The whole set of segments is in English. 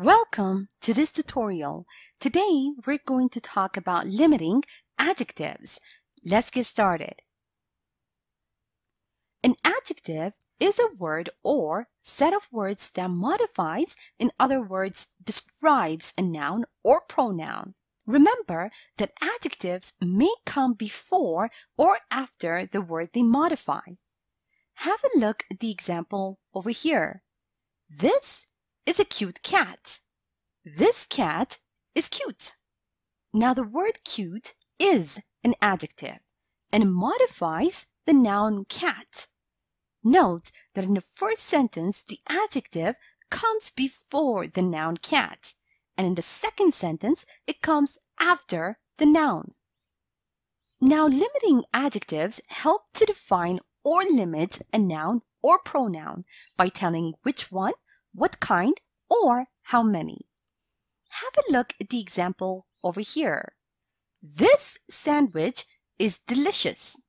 Welcome to this tutorial. Today we're going to talk about limiting adjectives. Let's get started. An adjective is a word or set of words that modifies, in other words, describes a noun or pronoun. Remember that adjectives may come before or after the word they modify. Have a look at the example over here. This is a cute cat. This cat is cute. Now the word cute is an adjective and it modifies the noun cat. Note that in the first sentence, the adjective comes before the noun cat, and in the second sentence, it comes after the noun. Now, limiting adjectives help to define or limit a noun or pronoun by telling which one, what kind, or how many. Have a look at the example over here. This sandwich is delicious.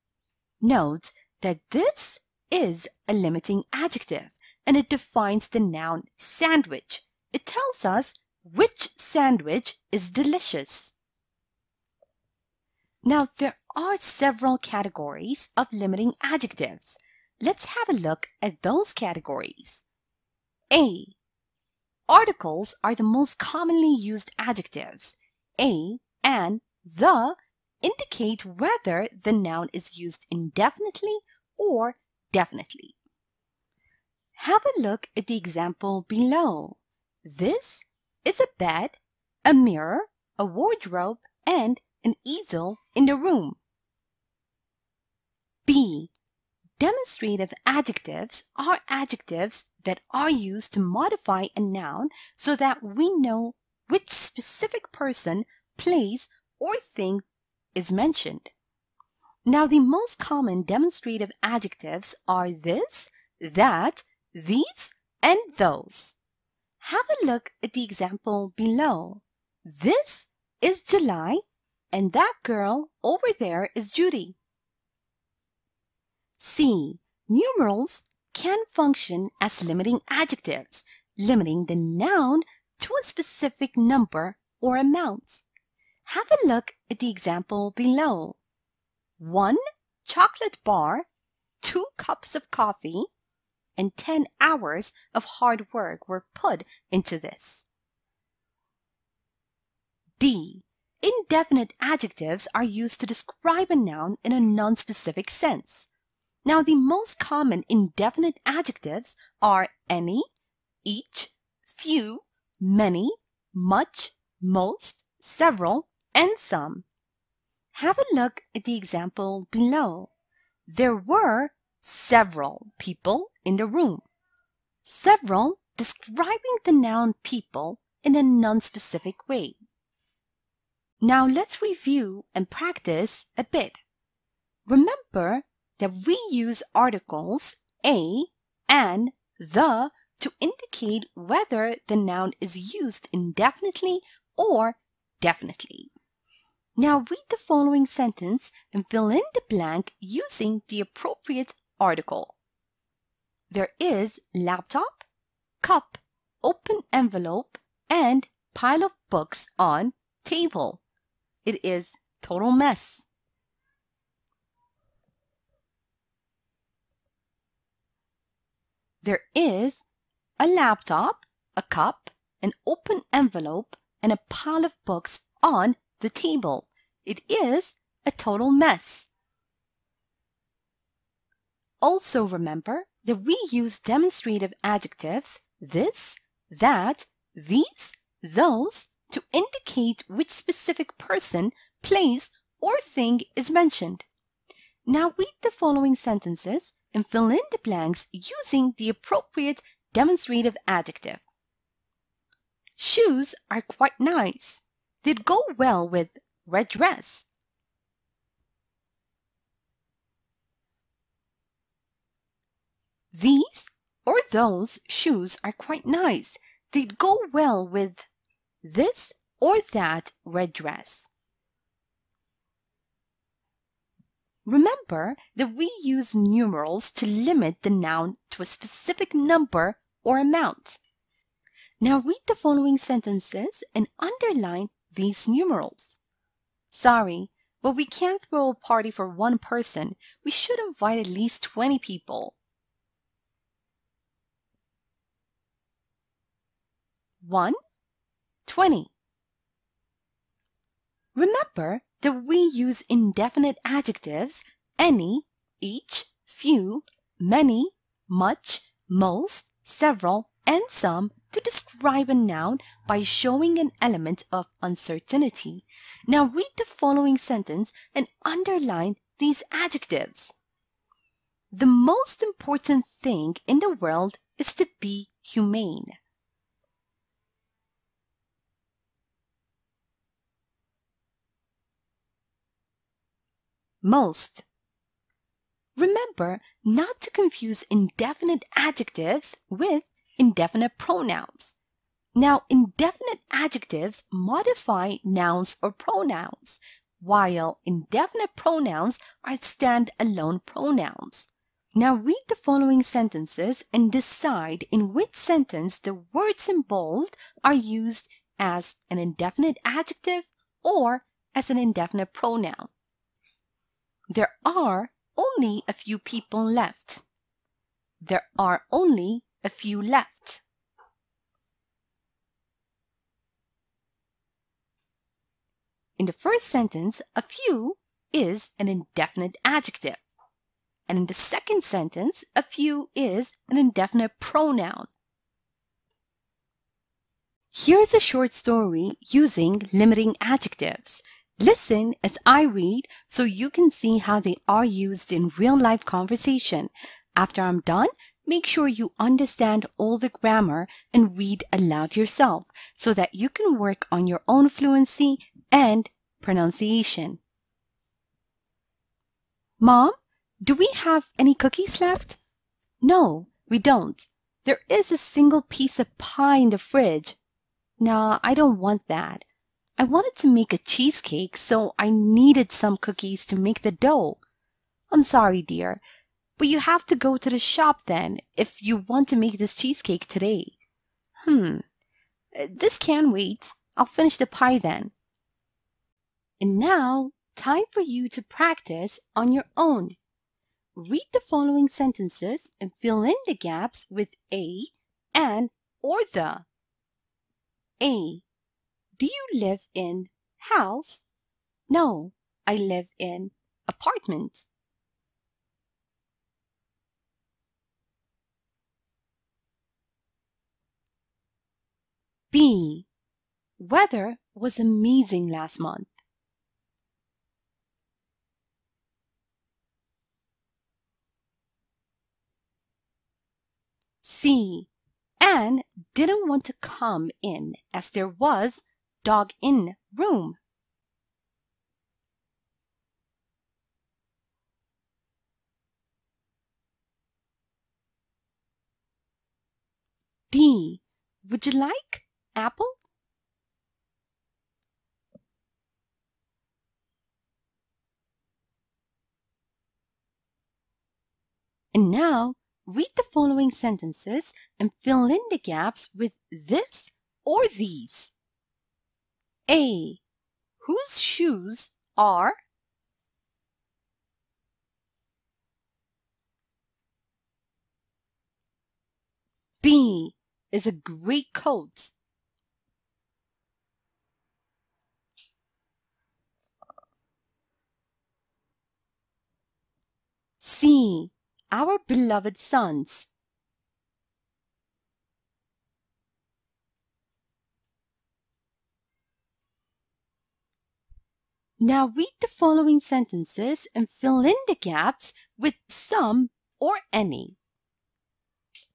Note that this is a limiting adjective and it defines the noun sandwich. It tells us which sandwich is delicious. Now, there are several categories of limiting adjectives. Let's have a look at those categories. A. Articles are the most commonly used adjectives. A and the indicate whether the noun is used indefinitely or definitely. Have a look at the example below. This is a bed, a mirror, a wardrobe, and an easel in the room. B. Demonstrative adjectives are adjectives that are used to modify a noun so that we know which specific person, place, or thing is mentioned. Now, the most common demonstrative adjectives are this, that, these, and those. Have a look at the example below. This is July, and that girl over there is Judy. C. Numerals can function as limiting adjectives, limiting the noun to a specific number or amount. Have a look at the example below. 1 chocolate bar, 2 cups of coffee, and 10 hours of hard work were put into this. D. Indefinite adjectives are used to describe a noun in a non-specific sense. Now, the most common indefinite adjectives are any, each, few, many, much, most, several, and some. Have a look at the example below. There were several people in the room. Several describing the noun people in a non-specific way. Now let's review and practice a bit. Remember that we use articles a and the to indicate whether the noun is used indefinitely or definitely. Now read the following sentence and fill in the blank using the appropriate article. There is laptop, cup, open envelope, and pile of books on table. It is total mess. There is a laptop, a cup, an open envelope, and a pile of books on the table. It is a total mess. Also remember that we use demonstrative adjectives this, that, these, those to indicate which specific person, place, or thing is mentioned. Now read the following sentences and fill in the blanks using the appropriate demonstrative adjective. Shoes are quite nice. They'd go well with red dress. These or those shoes are quite nice. They'd go well with this or that red dress. Remember that we use numerals to limit the noun to a specific number or amount. Now read the following sentences and underline these numerals. Sorry, but we can't throw a party for one person. We should invite at least 20 people. 1, 20. Remember that we use indefinite adjectives, any, each, few, many, much, most, several, and some to describe a noun by showing an element of uncertainty. Now read the following sentence and underline these adjectives. The most important thing in the world is to be humane. Most. Remember not to confuse indefinite adjectives with indefinite pronouns. Now, indefinite adjectives modify nouns or pronouns, while indefinite pronouns are stand-alone pronouns. Now, read the following sentences and decide in which sentence the words in bold are used as an indefinite adjective or as an indefinite pronoun. There are only a few people left. There are only a few left. In the first sentence, a few is an indefinite adjective. And in the second sentence, a few is an indefinite pronoun. Here's a short story using limiting adjectives. Listen as I read so you can see how they are used in real-life conversation. After I'm done, make sure you understand all the grammar and read aloud yourself so that you can work on your own fluency and pronunciation. Mom, do we have any cookies left? No, we don't. There is a single piece of pie in the fridge. Nah, I don't want that. I wanted to make a cheesecake, so I needed some cookies to make the dough. I'm sorry, dear, but you have to go to the shop then if you want to make this cheesecake today. This can wait. I'll finish the pie then. And now, time for you to practice on your own. Read the following sentences and fill in the gaps with a, and, or the. A. Do you live in house? No, I live in apartment. B. Weather was amazing last month. C. Anne didn't want to come in as there was dog in room. D. Would you like apple? And now, read the following sentences and fill in the gaps with this or these. A. Whose shoes are? B. Is a great coat. C. Our beloved sons. Now read the following sentences and fill in the gaps with some or any.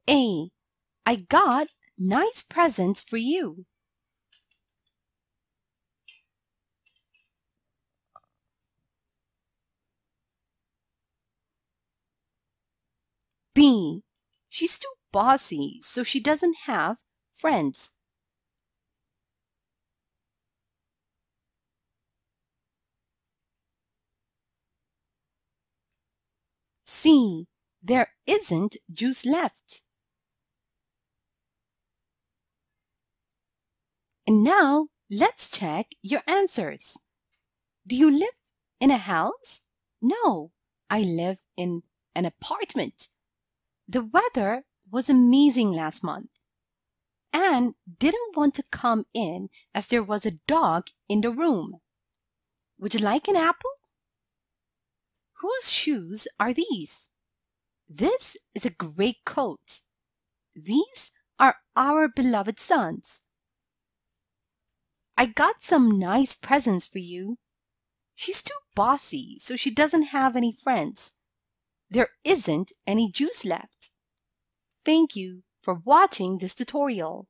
A. I got nice presents for you. B. She's too bossy, so she doesn't have friends. C. There isn't juice left. And now, let's check your answers. Do you live in a house? No, I live in an apartment. The weather was amazing last month. Anne didn't want to come in as there was a dog in the room. Would you like an apple? Whose shoes are these? This is a gray coat. These are our beloved sons. I got some nice presents for you. She's too bossy, so she doesn't have any friends. There isn't any juice left. Thank you for watching this tutorial.